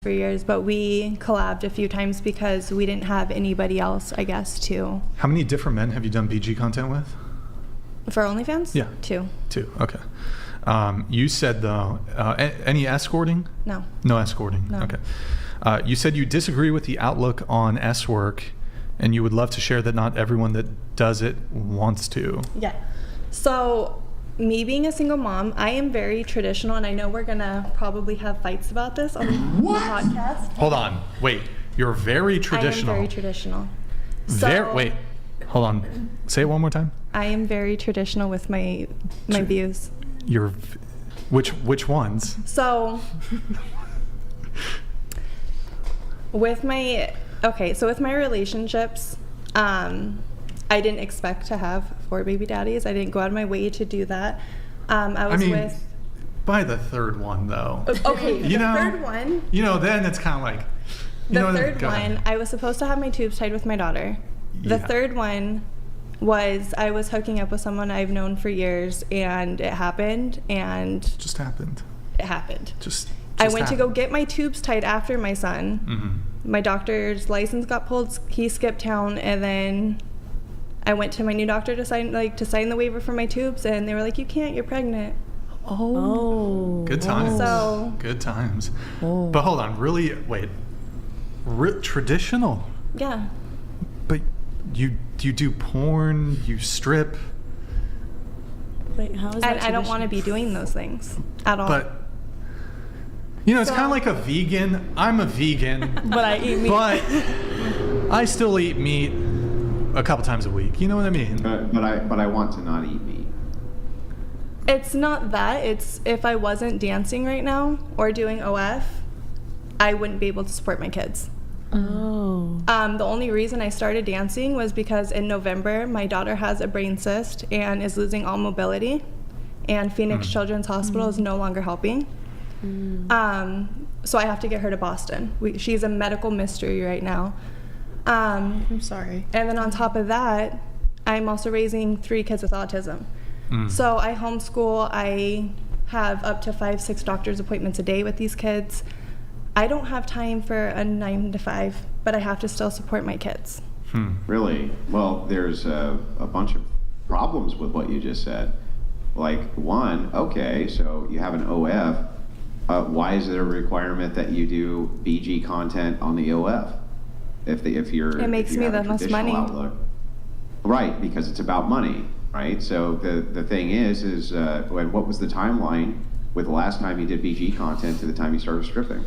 for years, but we collabed a few times because we didn't have anybody else, I guess, to. How many different men have you done BG content with? For OnlyFans? Yeah. Two, okay. You said, though, any escorting? no. No escorting? No. Okay. You said you disagree with the outlook on S-work, and you would love to share that not everyone that does it wants to. Yeah. So, me being a single mom, I am very traditional, and I know we're gonna probably have fights about this on the podcast. Hold on. Wait. You're very traditional. I am very traditional. Wait. Hold on. Say it one more time. I am very traditional with my views. Which ones? So, with my relationships, I didn't expect to have 4 baby daddies. I didn't go out of my way to do that. By the third one, though. Okay, third one. Then it's kind of like. The third one, I was supposed to have my tubes tied with my daughter. The third one was I was hooking up with someone I've known for years, and it happened, and just happened. It happened. Just I went to go get my tubes tied after my son. Mm-hmm. My doctor's license got pulled. He skipped town, and then I went to my new doctor to sign the waiver for my tubes, and they were like, "You can't. You're pregnant." Oh. Good times. So good times. Oh. But hold on. Really? Wait. Traditional? Yeah. But you do porn, you strip. Wait, how is that? And I don't want to be doing those things at all. But it's kind of like a vegan. I'm a vegan. But I eat meat. But I still eat meat a couple times a week. You know what I mean? But I want to not eat meat. It's not that. It's if I wasn't dancing right now or doing OF, I wouldn't be able to support my kids. Oh. The only reason I started dancing was because in November, my daughter has a brain cyst and is losing all mobility, and Phoenix Children's Hospital is no longer helping. So I have to get her to Boston. She's a medical mystery right now. I'm sorry. And then on top of that, I'm also raising 3 kids with autism. So I homeschool. I have up to 5-6 doctor's appointments a day with these kids. I don't have time for a 9 to 5, but I have to still support my kids. Really? Well, there's a bunch of problems with what you just said. Like, one, okay, so you have an OF. Why is there a requirement that you do BG content on the OF? If you're, it makes me the most money. Outlook. Right, because it's about money, right? So the thing is what was the timeline with the last time you did BG content to the time you started stripping?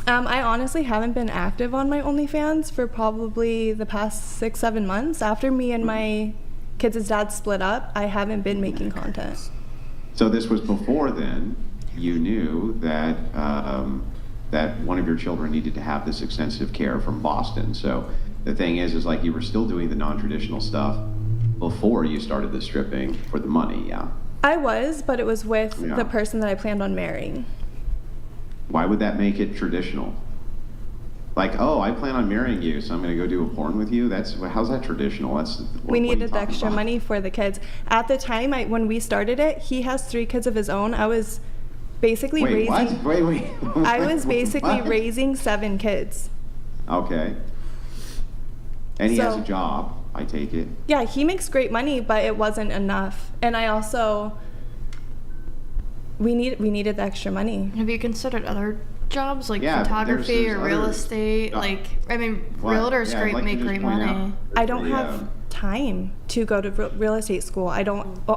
I honestly haven't been active on my OnlyFans for probably the past 6-7 months. After me and my kids' dad split up, I haven't been making content. So this was before then you knew that that one of your children needed to have this extensive care from Boston. So the thing is like you were still doing the non-traditional stuff before you started the stripping for the money, yeah? I was, but it was with the person that I planned on marrying. Why would that make it traditional? Like, oh, I plan on marrying you, so I'm going to go do a porn with you? How's that traditional? We needed the extra money for the kids. At the time, when we started it, he has 3 kids of his own. I was basically raising... Wait. I was basically raising 7 kids. Okay. And he has a job, I take it. Yeah, he makes great money, but it wasn't enough. And I also... We needed the extra money. Have you considered other jobs like photography or real estate? Realtors make great money. I don't have time to go to real estate school.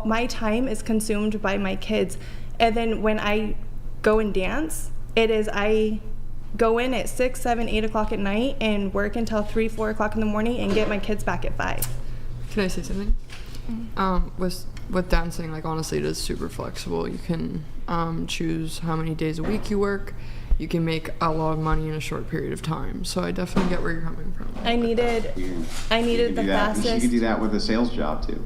My time is consumed by my kids. And then when I go and dance, I go in at 6, 7, 8 o'clock at night and work until 3, 4 o'clock in the morning and get my kids back at 5. Can I say something? With dancing, honestly, it is super flexible. You can choose how many days a week you work. You can make a lot of money in a short period of time. So I definitely get where you're coming from. I needed the fastest. You could do that with a sales job too.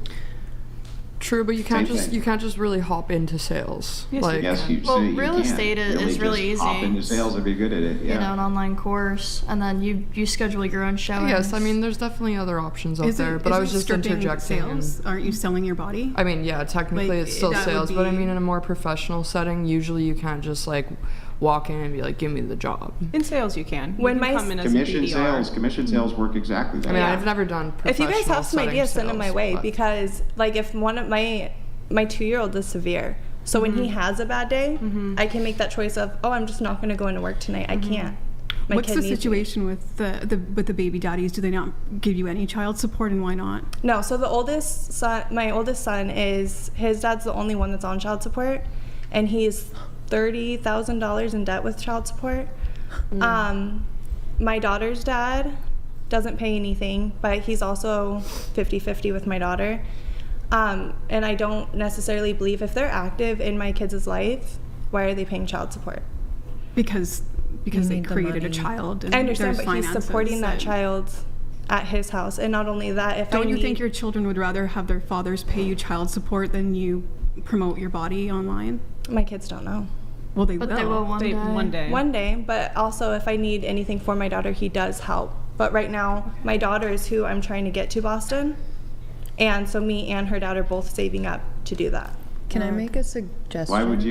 True, but you can't just really hop into sales. Real estate is really easy. Hop into sales and be good at it. Yeah. An online course, and then you schedule your own showings. Yes, there's definitely other options out there. But I was just interjecting. Sales? Aren't you selling your body? Technically it's still sales, but in a more professional setting, usually you can't just walk in and be like, give me the job. In sales, you can. When You can my come in as a Commission sales work exactly that. I mean, Yeah. I've never done If you guys professional have some setting ideas, send them my sales, way, but- because like if one of my 2-year-old is severe, so when he has a bad day, I can make that choice of, oh, I'm just not going to go into work tonight. I can't. My What's kid the needs me. situation with the baby daddies? Do they not give you any child support, and why not? No, so the oldest son, my oldest son, is his dad's the only one that's on child support, and he's $30,000 in debt with child support. My daughter's dad doesn't pay anything, but he's also 50-50 with my daughter. And I don't necessarily believe if they're active in my kids' life, why are they paying child support? Because they need the created a money. child. And I understand, there's but he's finances supporting that and- child at his house. And not only that, if Don't I you need, think your children would rather have their fathers pay you child support than you promote your body online? my kids don't know. Well, they But will. they will one day. One day. One day, but also if I need anything for my daughter, he does help. But right now, my daughter is who I'm trying to get to Boston. And so me and her dad are both saving up to do that. Can I make a suggestion? Why would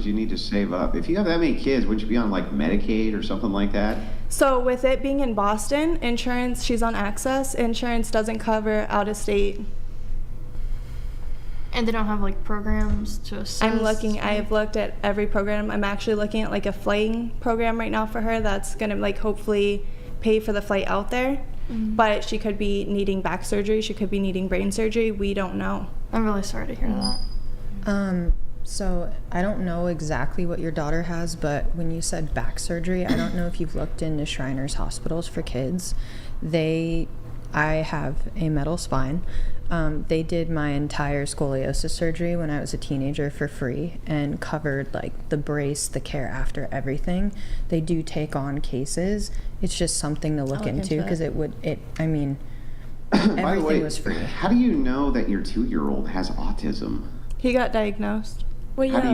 you need to save up? If you have that many kids, wouldn't you be on like Medicaid or something like that? So with it being in Boston, insurance, she's on Access, insurance doesn't cover out of state. And they don't have like programs to assist. I've looked at every program. I'm actually looking at like a flighting program right now for her that's gonna like hopefully pay for the flight out there. But she could be needing back surgery, she could be needing brain surgery, we don't know. I'm really sorry to hear that. So I don't know exactly what your daughter has, but when you said back surgery, I don't know if you've looked into Shriners hospitals for kids. I have a metal spine. They did my entire scoliosis surgery when I was a teenager for free and covered like the brace, the care after, everything. They do take on cases. It's just something to look into because By the everything way, was free. how do you know that your 2-year-old has autism? He got diagnosed. Well, How do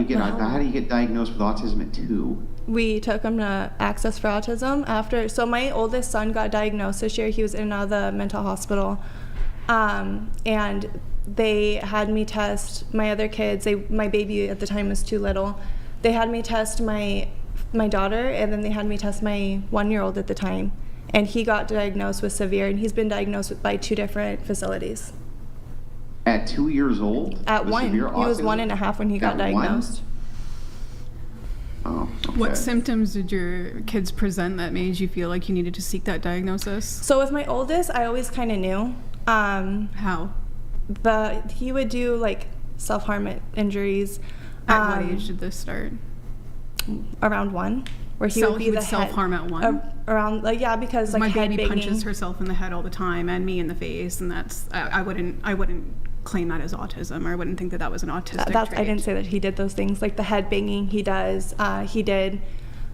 you get diagnosed with autism at 2? We took him to Access for Autism after. So my oldest son got diagnosed this year. He was in and out of the mental hospital, and they had me test my other kids. My baby at the time was too little. They had me test my daughter, and then they had me test my 1-year-old at the time. And he got diagnosed with severe, and he's been diagnosed by 2 different facilities. At 2 years old? At with 1, severe he was autism? 1.5 when he got At 1? diagnosed. Oh, okay. What symptoms did your kids present that made you feel like you needed to seek that diagnosis? So with my oldest, I always kind of knew. How? He would do like self-harm injuries. At what age did this start? Around 1, where he would be the self-harm at 1? Around because like My head baby banging. punches herself in the head all the time and me in the face, and that's I wouldn't claim that as autism, or I wouldn't think that was an autistic trait. I didn't say that he did those things, like the head banging he does. He did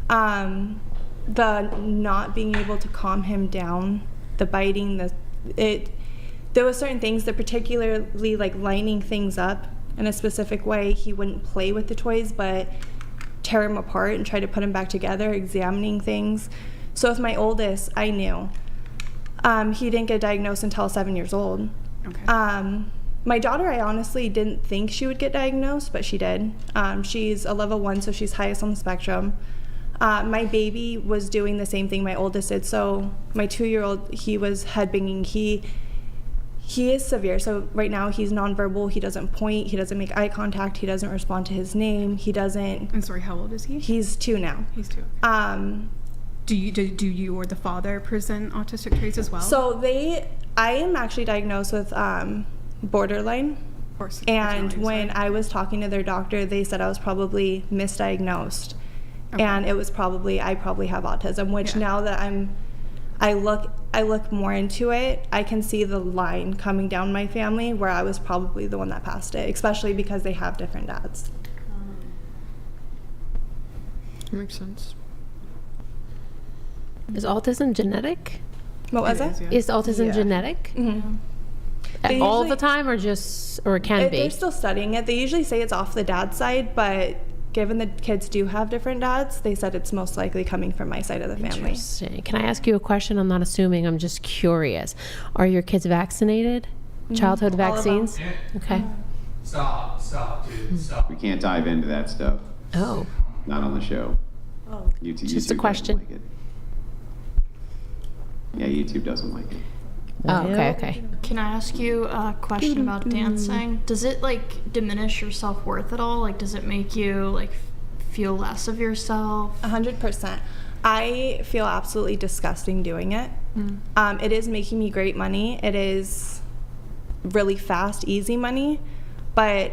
the not being able to calm him down, the biting, there was certain things that particularly like lining things up in a specific way. He wouldn't play with the toys, but tear them apart and try to put them back together, examining things. So with my oldest, I knew. He didn't get diagnosed until 7 years old. Okay. My daughter, I honestly didn't think she would get diagnosed, but she did. She's a level 1, so she's highest on the spectrum. My baby was doing the same thing my oldest did. So my 2-year-old, he was head banging. He is severe. So right now he's nonverbal. He doesn't point. He doesn't make eye contact. He doesn't respond to his name. He doesn't. I'm sorry, how old is he? He's 2 now. He's 2. Do you or the father present autistic traits as well? So I am actually diagnosed with borderline. And when I was talking to their doctor, they said I was probably misdiagnosed. Okay. And it was I probably have autism, which now that I look more into it, I can see the line coming down my family where I was probably the one that passed it, especially because they have different dads. Makes sense. Is autism genetic? What was it? Yeah. Is autism Yeah. genetic? Mm-hmm. All usually- the time, or it can be? They're still studying it. They usually say it's off the dad's side, but given the kids do have different dads, they said it's most likely coming from my side of the family. Interesting. Can I ask you a question? I'm not assuming. I'm just curious. Are your kids vaccinated? Childhood All of them. vaccines? Okay. Stop, dude, stop. We can't dive into that stuff. Oh. Not on the show. Just a question. Like it. Yeah, YouTube doesn't like it. Oh, okay. Can I ask you a question about dancing? Does it like diminish your self-worth at all? Like, does it make you like feel less of yourself? 100%. I feel absolutely disgusting doing it. It is making me great money. It is really fast, easy money, but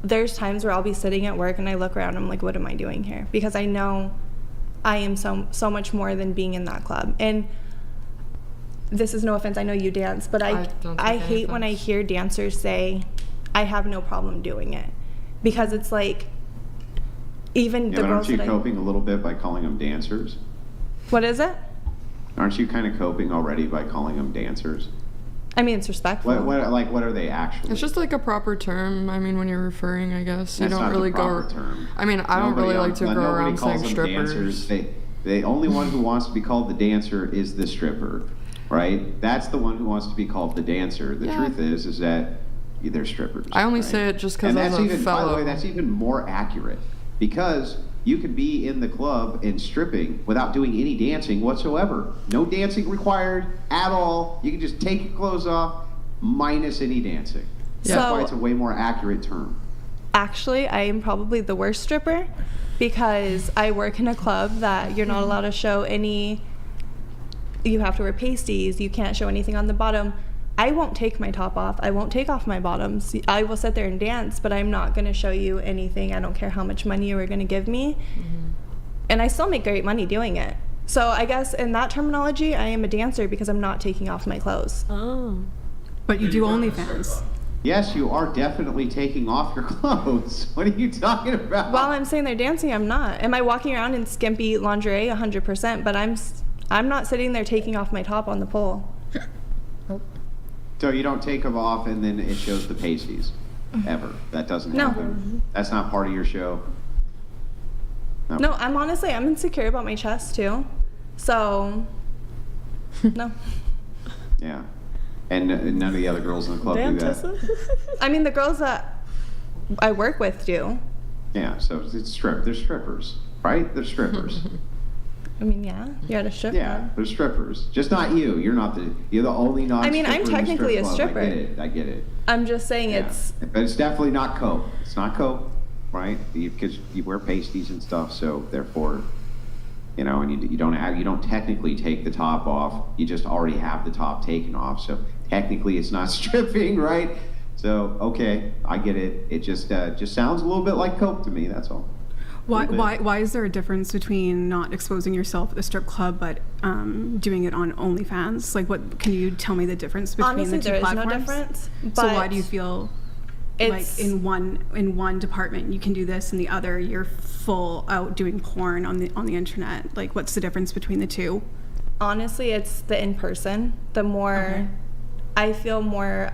there's times where I'll be sitting at work and I look around and I'm like, what am I doing here? Because I know I am so much more than being in that club. And this is no offense, I know you dance, but I hate when I hear dancers say, I have no problem doing it. Because it's like, even the girls aren't you coping a little bit by calling them dancers? What is it? Aren't you kind of coping already by calling them dancers? I mean, it's respectful. What are they actually? It's just like a proper term. I mean, when you're referring, I guess you That's don't not really the proper term. I mean, I don't really like to go around saying them strippers. Dancers. The only one who wants to be called the dancer is the stripper, right? That's the one who wants to be called the dancer. The truth is that they're strippers. I only say it just because as a fellow. By the way, that's even more accurate because you could be in the club and stripping without doing any dancing whatsoever. No dancing required at all. You can just take your clothes off, minus any dancing. Yeah. That's why it's a way more accurate term. Actually, I am probably the worst stripper because I work in a club that you're not allowed to show any, you have to wear pasties, you can't show anything on the bottom. I won't take my top off. I won't take off my bottoms. I will sit there and dance, but I'm not going to show you anything. I don't care how much money you are going to give me. And I still make great money doing it. So I guess in that terminology, I am a dancer because I'm not taking off my clothes. Oh. But you do OnlyFans. Yes, you are definitely taking off your clothes. What are you talking about? While I'm saying they're dancing, I'm not. Am I walking around in skimpy lingerie? 100%. But I'm not sitting there taking off my top on the pole. So you don't take them off and then it shows the pasties, ever. That doesn't happen. That's not part of your show. No, I'm insecure about my chest too. So, no. Yeah. And none of the other girls in the club do that. I mean, the girls that I work with do. Yeah, so they're strippers, right? They're strippers. I mean, yeah, you're at a strip Yeah, club. they're strippers. Just not you. You're the only non-stripper. I mean, I'm technically in the a strip stripper. club. I get it. I'm just saying Yeah. But it's definitely not cope. It's not cope, right? Because you wear pasties and stuff, so therefore, and you don't technically take the top off. You just already have the top taken off, so technically it's not stripping, right? So okay, I get it. It just sounds a little bit like cope to me. That's all. Why is there a difference between not exposing yourself at the strip club but doing it on OnlyFans? Like, what can you tell me the difference between Honestly, the two there platforms? is no difference. But So why do you feel like in one department you can do this and the other you're full out doing porn on the internet? Like, what's the difference between the two? Honestly, it's the in person. The more I feel more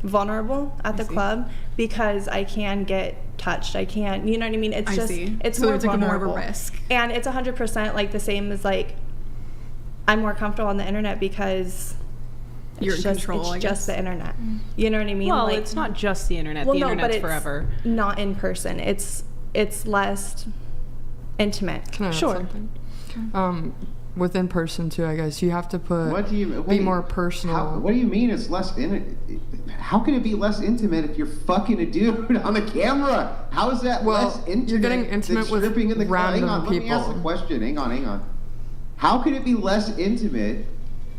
vulnerable at the club because I can get touched. I can't, you know what I mean? It's it's so more it's like vulnerable. more of a risk. And it's 100% like the same as like I'm more comfortable on the internet because You're in control, It's I just guess. the internet. You know what I mean? Well, like, it's not just the internet. well, The no, but internet's it's forever. not in person. It's less intimate. Can I add Sure. something? With in person too, I guess you have to be more personal. What do you mean it's less how can it be less intimate if you're fucking a dude on the camera? How is that less intimate? You're getting intimate with stripping in the random Hang on, people. Let me ask the question. Hang on. How can it be less intimate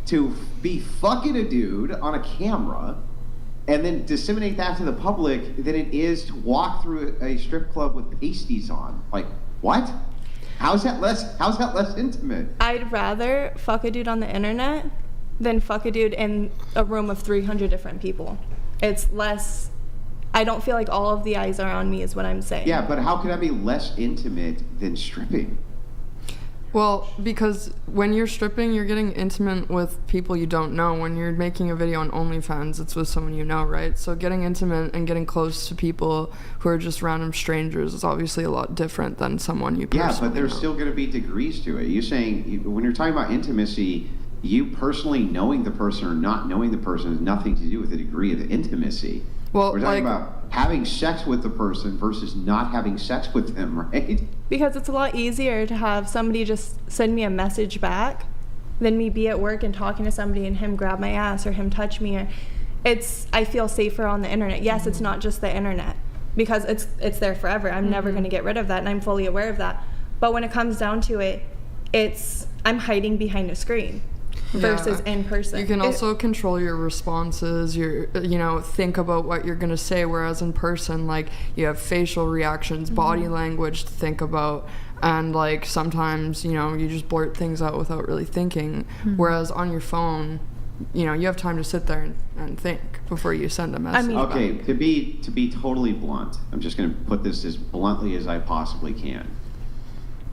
to be fucking a dude on a camera and then disseminate that to the public than it is to walk through a strip club with pasties on? Like, what? How's that less intimate? I'd rather fuck a dude on the internet than fuck a dude in a room of 300 different people. It's less, I don't feel like all of the eyes are on me is what I'm saying. Yeah, but how can that be less intimate than stripping? Well, because when you're stripping, you're getting intimate with people you don't know. When you're making a video on OnlyFans, it's with someone you know, right? So getting intimate and getting close to people who are just random strangers is obviously a lot different than someone you personally Yeah, but there's know. still going to be degrees to it. You're saying, when you're talking about intimacy, you personally knowing the person or not knowing the person has nothing to do with the degree of the intimacy. Well, We're talking about having sex with the person versus not having sex with them, right? Because it's a lot easier to have somebody just send me a message back than me be at work and talking to somebody and him grab my ass or him touch me. Or I feel safer on the internet. Yes, it's not just the internet, because it's there forever. I'm never going to get rid of that, and I'm fully aware of that. But when it comes down to it, I'm hiding behind a screen versus in person. You can also control your responses, think about what you're going to say, whereas in person, like, you have facial reactions, body language to think about, and like sometimes, you just blurt things out without really thinking, whereas on your phone, you have time to sit there and think before you send a message. Okay, to be totally blunt, I'm just going to put this as bluntly as I possibly can.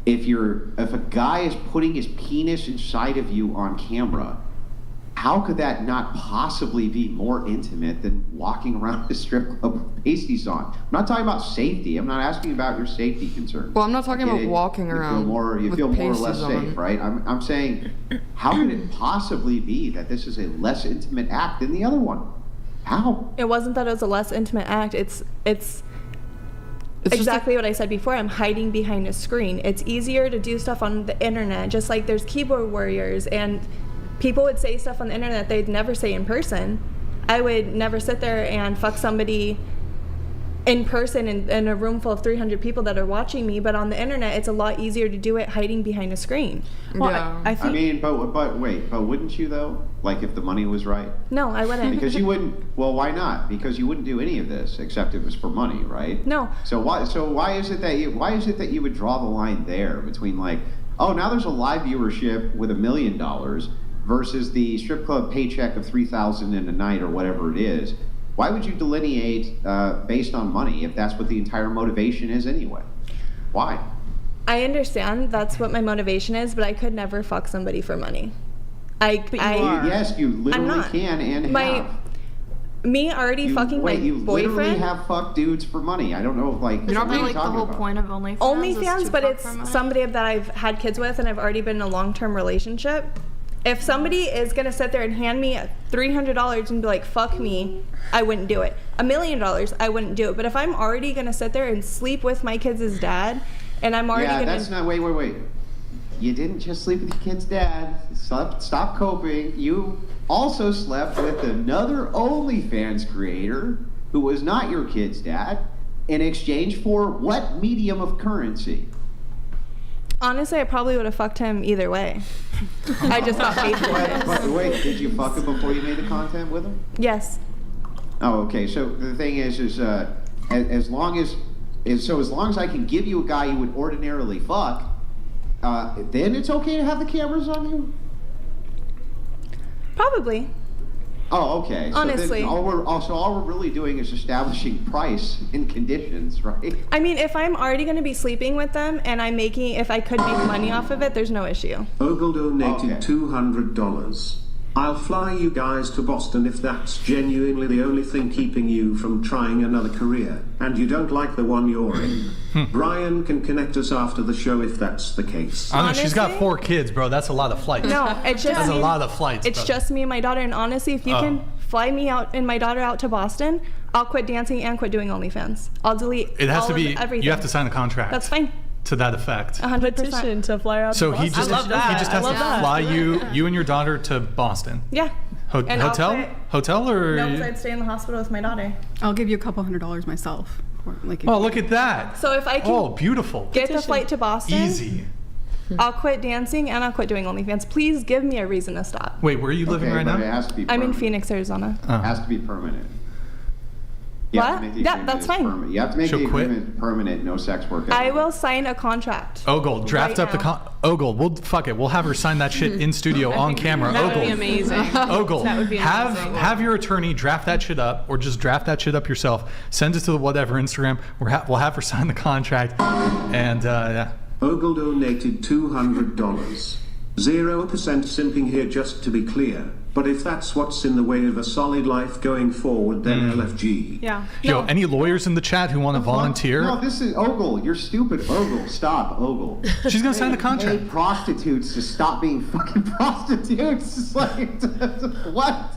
If a guy is putting his penis inside of you on camera, how could that not possibly be more intimate than walking around the strip club with pasties on? I'm not talking about safety. I'm not asking about your safety concerns. Well, I'm not talking about walking around. You feel more or less safe, right? I'm saying, how could it possibly be that this is a less intimate act than the other one? How? It wasn't that it was a less intimate act. It's exactly what I said before. I'm hiding behind a screen. It's easier to do stuff on the internet, just like there's keyboard warriors, and people would say stuff on the internet they'd never say in person. I would never sit there and fuck somebody in person in a room full of 300 people that are watching me, but on the internet it's a lot easier to do it hiding behind a screen. Well, yeah. I think, but wouldn't you though? Like, if the money was right? No, I wouldn't. Because you wouldn't. Well, why not? Because you wouldn't do any of this except it was for money, right? No. So why is it that you would draw the line there between, like, oh, now there's a live viewership with $1 million versus the strip club paycheck of $3,000 in a night or whatever it is? Why would you delineate based on money if that's what the entire motivation is anyway? Why? I understand that's what my motivation is, but I could never fuck somebody for money. Yes, you literally can and have. Me already fucking my you boyfriend. Literally have fucked dudes for money. I don't know if, like, Isn't that like the whole point of OnlyFans? OnlyFans, but it's somebody that I've had kids with and I've already been in a long-term relationship. If somebody is gonna sit there and hand me $300 and be like, fuck me, I wouldn't do it. $1 million, I wouldn't do it. But if I'm already gonna sit there and sleep with my kids' dad, and I'm already gonna... that's not... Wait. You didn't just sleep with your kid's dad. Stop coping. You also slept with another OnlyFans creator who was not your kid's dad in exchange for what medium of currency? Honestly, I probably would have fucked him either way. I just got paid for it. But wait, did you fuck him before you made the content with him? Yes. Oh, okay. So the thing is as long as I can give you a guy you would ordinarily fuck, then it's okay to have the cameras on you? Probably. Oh, okay. Honestly. So all we're really doing is establishing price and conditions, right? I mean, if I'm already going to be sleeping with them and if I could make money off of it, there's no issue. Ogle donated $200. I'll fly you guys to Boston if that's genuinely the only thing keeping you from trying another career, and you don't like the one you're in. Brian can connect us after the show if that's the case. I know, she's got 4 kids, bro. That's a lot of flights. No, it's just That's a lot of flights. It's just me and my daughter, and honestly, if you can fly me out and my daughter out to Boston, I'll quit dancing and quit doing OnlyFans. I'll delete everything. You have to sign a contract. That's fine. To that effect. 100%. Petition to fly out So to Boston. he just has to fly you and your daughter to Boston. Yeah. And Hotel or? No, because I'd stay in the hospital with my daughter. I'll give you a couple $100 myself. Look at that. So if I can beautiful. Get the flight to Boston. Easy. I'll quit dancing and I'll quit doing OnlyFans. Please give me a reason to stop. Wait, where are you living right now? It has to be I'm in Phoenix, Arizona. It has to be permanent. What? Yeah, that's fine. You have to make the agreement permanent, no sex work. I will sign a contract. Ogle, draft up the Ogle, we'll have her sign that shit in studio on camera. That Ogle. would be amazing. Ogle, That would be amazing. have your attorney draft that shit up, or just draft that shit up yourself. Send it to the whatever Instagram. We'll have her sign the contract, and yeah. Ogle donated $200. 0% simping here, just to be clear. But if that's what's in the way of a solid life going forward, then LFG. Yeah. Yo, any lawyers in the chat who want to volunteer? No, this is Ogle. You're stupid, Ogle. Stop, Ogle. She's gonna sign the contract. Pay prostitutes to stop being fucking prostitutes. It's like, what?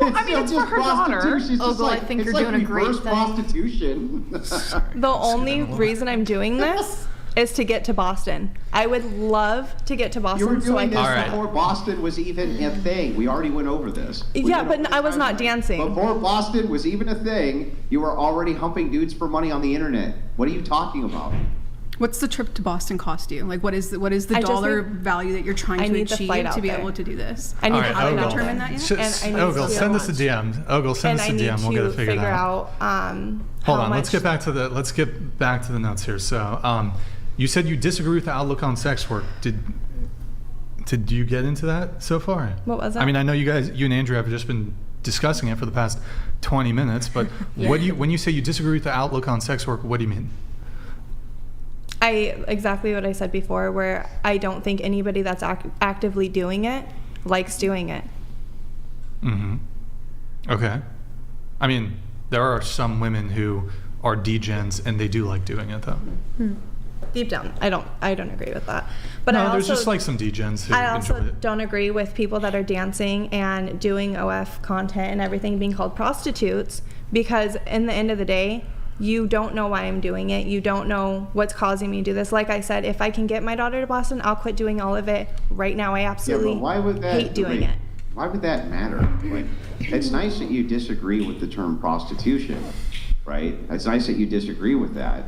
I mean, it's for her daughter. Ogle, I think you're doing a great reverse thing. prostitution. The only reason I'm doing this is to get to Boston. I would love to get to You were Boston so I doing this can. All right. before Boston was even a thing. We already went over this. Yeah, but I was not dancing. Before Boston was even a thing, you were already humping dudes for money on the internet. What are you talking about? What's the trip to Boston cost you? Like, what is the I just dollar need- value that you're trying I to need the achieve flight out to be there. able to do this? I need All to right, find Ogle. out determine that yet? Just- And I need Ogle, to- send us a DM. Ogle, send and us I a need DM. We'll get to it figured figure out. out. Hold how on, let's much- get back to the notes here. So, you said you disagree with the outlook on sex work. Did you get into that so far? What was that? I mean, I know you and Andrew have just been discussing it for the past 20 minutes, but when you say you disagree with the outlook on sex work, what do you mean? Exactly what I said before, where I don't think anybody that's actively doing it likes doing it. Mm-hmm. Okay. I mean, there are some women who are degens and they do like doing it though. Deep down, I don't agree with that. But No, I also, there's just like some degens who I also enjoy it. don't agree with people that are dancing and doing OF content and everything being called prostitutes, because in the end of the day, you don't know why I'm doing it. You don't know what's causing me to do this. Like I said, if I can get my daughter to Boston, I'll quit doing all of it right now. I absolutely but why would that, hate doing it. Why would that matter? Like, it's nice that you disagree with the term prostitution, right? It's nice that you disagree with that.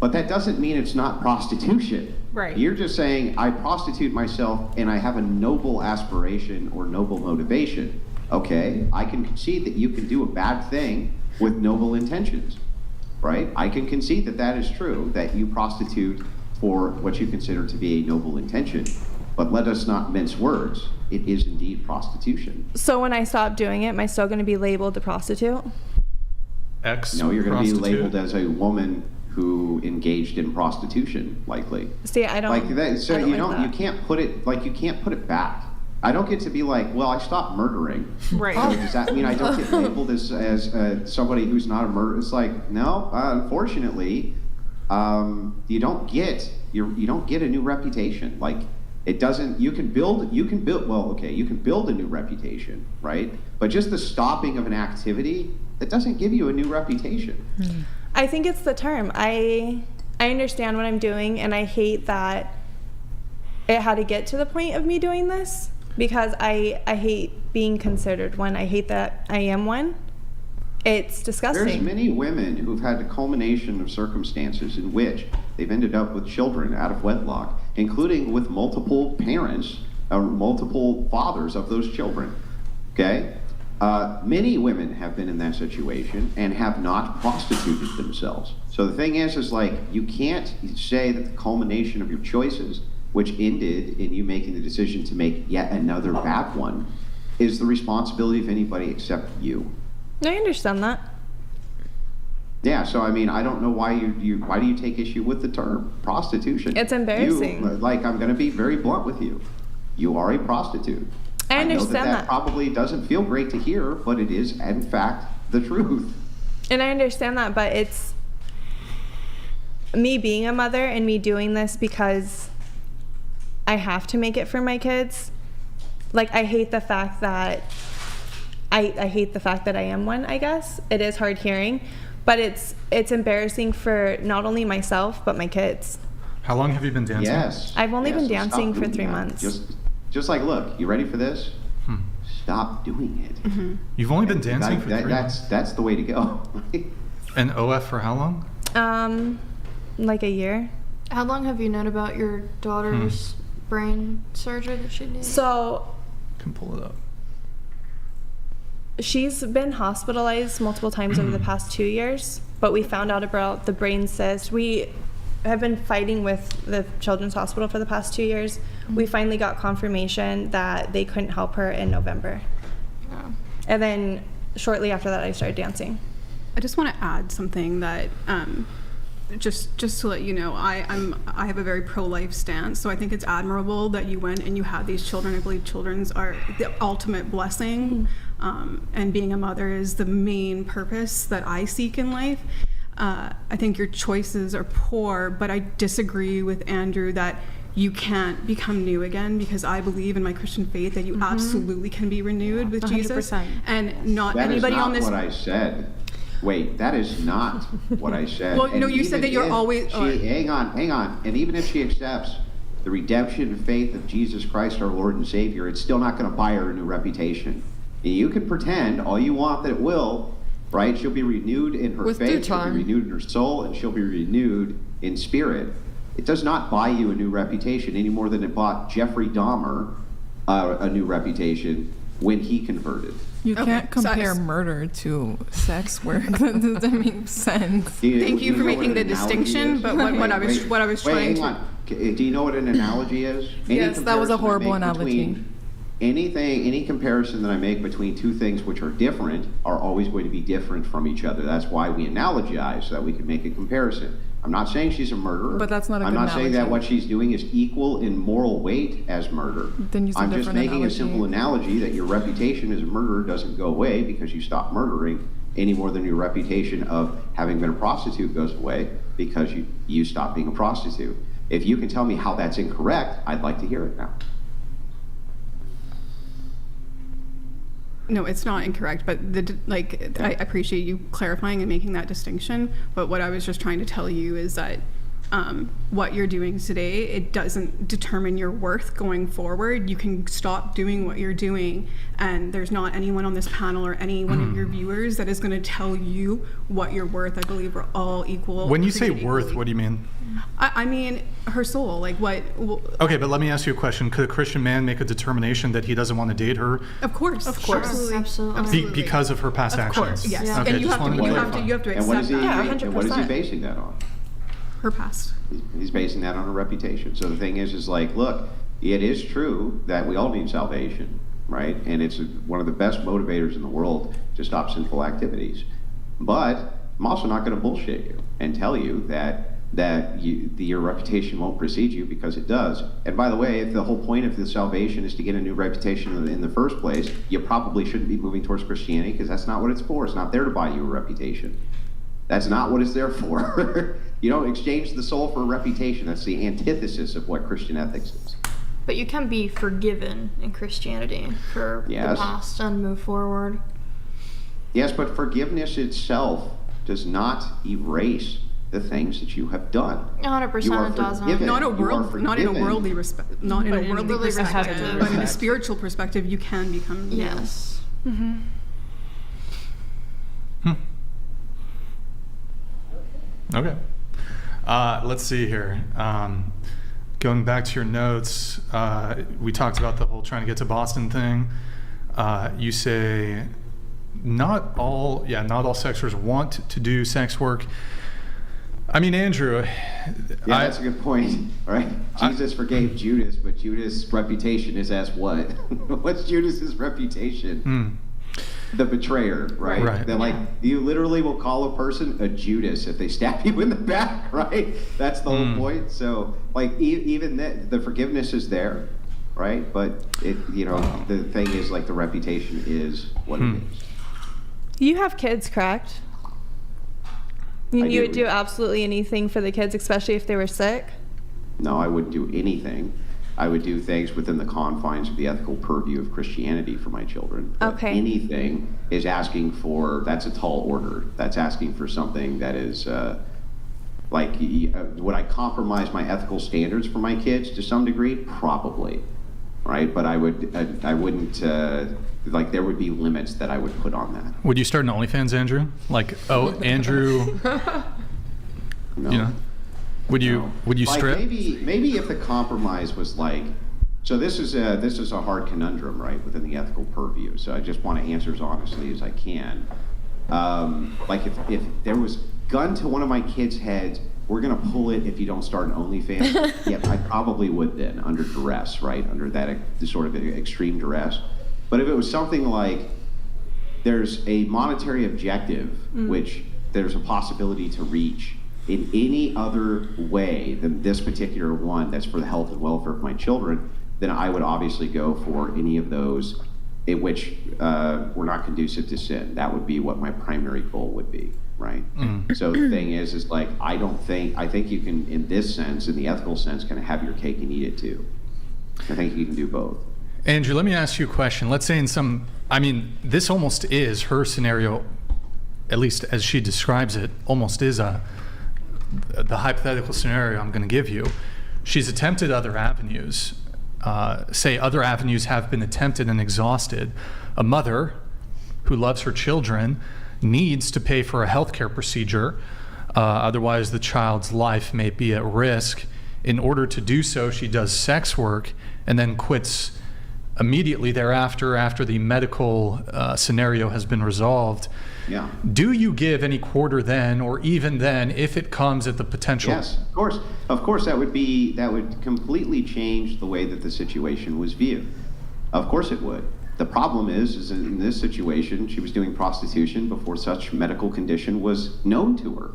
But that doesn't mean it's not prostitution. Right. You're just saying, I prostitute myself and I have a noble aspiration or noble motivation. Okay, I can concede that you can do a bad thing with noble intentions, right? I can concede that that is true, that you prostitute for what you consider to be a noble intention. But let us not mince words. It is indeed prostitution. So when I stop doing it, am I still going to be labeled a prostitute? No, you're going to be labeled as a woman who engaged in prostitution, likely. See, I don't Like that. So I don't you like don't. that. You can't put it like you can't put it back. I don't get to be like, well, I stopped murdering. Right. So does that mean I don't get labeled as somebody who's not a murderer? It's like, no, unfortunately, you don't get a new reputation. Like it doesn't. You can build. Well, okay, you can build a new reputation, right? But just the stopping of an activity, that doesn't give you a new reputation. I think it's the term. I understand what I'm doing, and I hate that it had to get to the point of me doing this, because I hate being considered one. I hate that I am one. It's disgusting. There's many women who've had a culmination of circumstances in which they've ended up with children out of wedlock, including with multiple parents or multiple fathers of those children. Okay? Many women have been in that situation and have not prostituted themselves. So the thing is like, you can't say that the culmination of your choices, which ended in you making the decision to make yet another bad one, is the responsibility of anybody except you. I understand that. Yeah, so I mean, I don't know why why do you take issue with the term prostitution? It's embarrassing. I'm going to be very blunt with you. You are a prostitute. I know understand that that. probably doesn't feel great to hear, but it is in fact the truth. And I understand that, but it's me being a mother and me doing this because I have to make it for my kids. Like, I hate the fact that I hate the fact that I am one, I guess. It is hard hearing, but it's embarrassing for not only myself, but my kids. How long have you been dancing? Yes. I've only been so stop dancing for doing 3 that. months. Just like, look, you ready for this? Stop doing it. You've only been dancing for 3 months. That's the way to go. And OF for how long? Like a year. How long have you known about your daughter's brain surgery that she needed? So Can pull it up. she's been hospitalized multiple times over the past 2 years, but we found out about the brain cyst. We have been fighting with the Children's Hospital for the past 2 years. We finally got confirmation that they couldn't help her in November. Oh. And then shortly after that, I started dancing. I just want to add something that, just to let you know, I have a very pro-life stance, so I think it's admirable that you went and you had these children. I believe children's are the ultimate blessing, and being a mother is the main purpose that I seek in life. I think your choices are poor, but I disagree with Andrew that you can't become new again, because I believe in my Christian faith that you absolutely can be renewed with Jesus. 100%. And not That is anybody not on this. what I said. Wait, that is not what I said. Well, no, And you said even that you're if always- hang on. And even if she accepts the redemption and faith of Jesus Christ, our Lord and Savior, it's still not going to buy her a new reputation. You can pretend all you want that it will, right? She'll be renewed in her With due faith, she'll time. be renewed in her soul, and she'll be renewed in spirit. It does not buy you a new reputation any more than it bought Jeffrey Dahmer a new reputation when he converted. You Okay, can't so I- compare murder to sex work. That doesn't make sense. Thank you for know making what the an analogy distinction, is? but what I was Wait, trying hang to. on. Do you know what an analogy is? Yes, that was a horrible analogy. Any comparison that I make between two things which are different are always going to be different from each other. That's why we analogize, so that we can make a comparison. I'm not saying she's a murderer. But that's not a I'm good not saying that analogy. what she's doing is equal in moral weight as murder. Then use a I'm just different making analogy. a simple analogy that your reputation as a murderer doesn't go away because you stop murdering, any more than your reputation of having been a prostitute goes away because you stop being a prostitute. If you can tell me how that's incorrect, I'd like to hear it now. No, it's not incorrect, but I appreciate you clarifying and making that distinction. But what I was just trying to tell you is that what you're doing today, it doesn't determine your worth going forward. You can stop doing what you're doing, and there's not anyone on this panel or any one of your viewers that is going to tell you what you're worth. I believe we're all equal. When you say created worth, equally. what do you mean? I mean, her soul, like what? Okay, but let me ask you a question. Could a Christian man make a determination that he doesn't want to date her Of course, Absolutely. absolutely. because of her past Of actions? course, yes. Yeah. Okay, And you just have to, wanted you clarify. have to And what accept is he? that. Yeah, And what is he 100%. basing that on? Her past. He's basing that on a reputation. So the thing is like, look, it is true that we all need salvation, right? And it's one of the best motivators in the world to stop sinful activities. But I'm also not going to bullshit you and tell you that your reputation won't precede you, because it does. And by the way, if the whole point of the salvation is to get a new reputation in the first place, you probably shouldn't be moving towards Christianity, because that's not what it's for. It's not there to buy you a reputation. That's not what it's there for. You don't exchange the soul for a reputation. That's the antithesis of what Christian ethics is. But you can be forgiven in Christianity for Yes. the past and move forward. Yes, but forgiveness itself does not erase the things that you have done. 100% You are it doesn't. forgiven. Not You are not in a forgiven. worldly respect, not in But a in worldly really perspective, perspective. but in a Yes. spiritual perspective, you can become new. Yes. Okay. Let's see here. Going back to your notes, we talked about the whole trying to get to Boston thing. You say not all sex workers want to do sex work. I mean, Andrew. Yeah, that's a good point, right? Jesus forgave Judas, but Judas' reputation is as what? What's Judas's reputation? The betrayer, right? Right. That like you literally will call a person a Judas if they stab you in the back, right? That's the whole point. So like even the forgiveness is there, right? But it, the thing is like the reputation is what it is. You have kids, correct? I You would do. do absolutely anything for the kids, especially if they were sick? No, I wouldn't do anything. I would do things within the confines of the ethical purview of Christianity for my children. But Okay. anything is asking for, that's a tall order. That's asking for something that is, would I compromise my ethical standards for my kids to some degree? Probably, right? But I wouldn't, there would be limits that I would put on that. Would you start an OnlyFans, Andrew? Like, Andrew, No. Would you No. would you Like, strip? maybe if the compromise was like, so this is a hard conundrum, right, within the ethical purview. So I just want to answer as honestly as I can. Like if there was gun to one of my kids' heads, we're gonna pull it if you don't start an OnlyFans. Yeah, I probably would then, under duress, right, under that sort of extreme duress. But if it was something like there's a monetary objective which there's a possibility to reach in any other way than this particular one that's for the health and welfare of my children, then I would obviously go for any of those in which were not conducive to sin. That would be what my primary goal would be, right? So the thing is like, I think you can, in this sense, in the ethical sense, kind of have your cake and eat it too. I think you can do both. Andrew, let me ask you a question. Let's say this almost is her scenario, at least as she describes it, almost is the hypothetical scenario I'm going to give you. She's attempted other avenues. Say other avenues have been attempted and exhausted. A mother who loves her children needs to pay for a healthcare procedure, otherwise the child's life may be at risk. In order to do so, she does sex work and then quits immediately thereafter, after the medical scenario has been resolved. Yeah. Do you give any quarter then, or even then, if it comes at the potential? Yes, of course. Of course, that would completely change the way that the situation was viewed. Of course it would. The problem is in this situation, she was doing prostitution before such medical condition was known to her.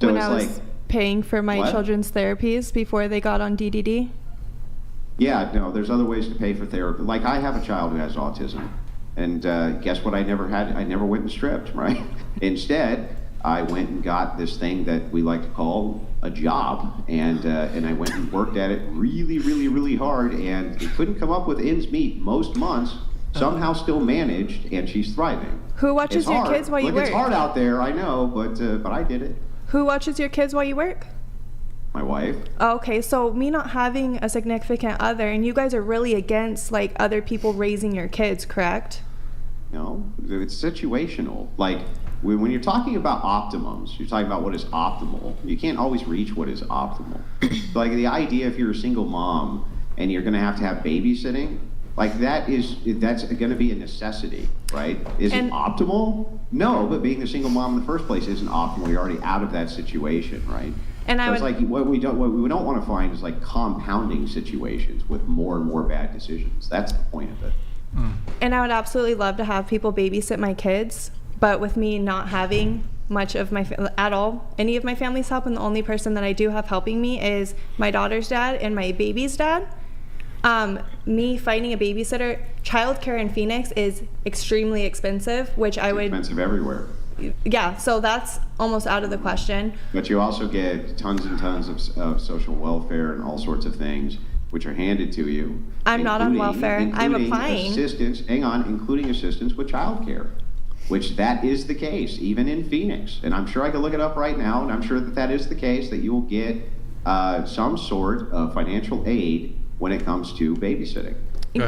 So when it's I was like, paying for my what? children's therapies before they got on DDD. yeah, no, there's other ways to pay for therapy. Like, I have a child who has autism, and guess what? I never went and stripped, right? Instead, I went and got this thing that we like to call a job, and I went and worked at it really, really, really hard, and couldn't come up with ends meet most months. Somehow still managed, and she's thriving. Who watches It's your hard. kids while you Look, work? it's hard out there, I know, but I did it. Who watches your kids while you work? My wife. Okay, so me not having a significant other, and you guys are really against like other people raising your kids, correct? No, it's situational. Like, when you're talking about optimums, you're talking about what is optimal. You can't always reach what is optimal. Like, the idea, if you're a single mom and you're going to have babysitting, like, that's going to be a necessity, right? Is it optimal? No, but being a single mom in the first place isn't optimal. You're already out of that situation, right? And so it's like what we don't want to find is like compounding situations with more and more bad decisions. That's the point of it. And I would absolutely love to have people babysit my kids, but with me not having much of my any of my family's help, and the only person that I do have helping me is my daughter's dad and my baby's dad. Me finding a babysitter, childcare in Phoenix is extremely expensive, which Expensive everywhere. Yeah, so that's almost out of the question. But you also get tons and tons of social welfare and all sorts of things which are handed to you. I'm not on welfare. I'm applying. Including assistance with childcare, which that is the case, even in Phoenix. And I'm sure I can look it up right now, and I'm sure that is the case, that you will get some sort of financial aid when it comes to babysitting.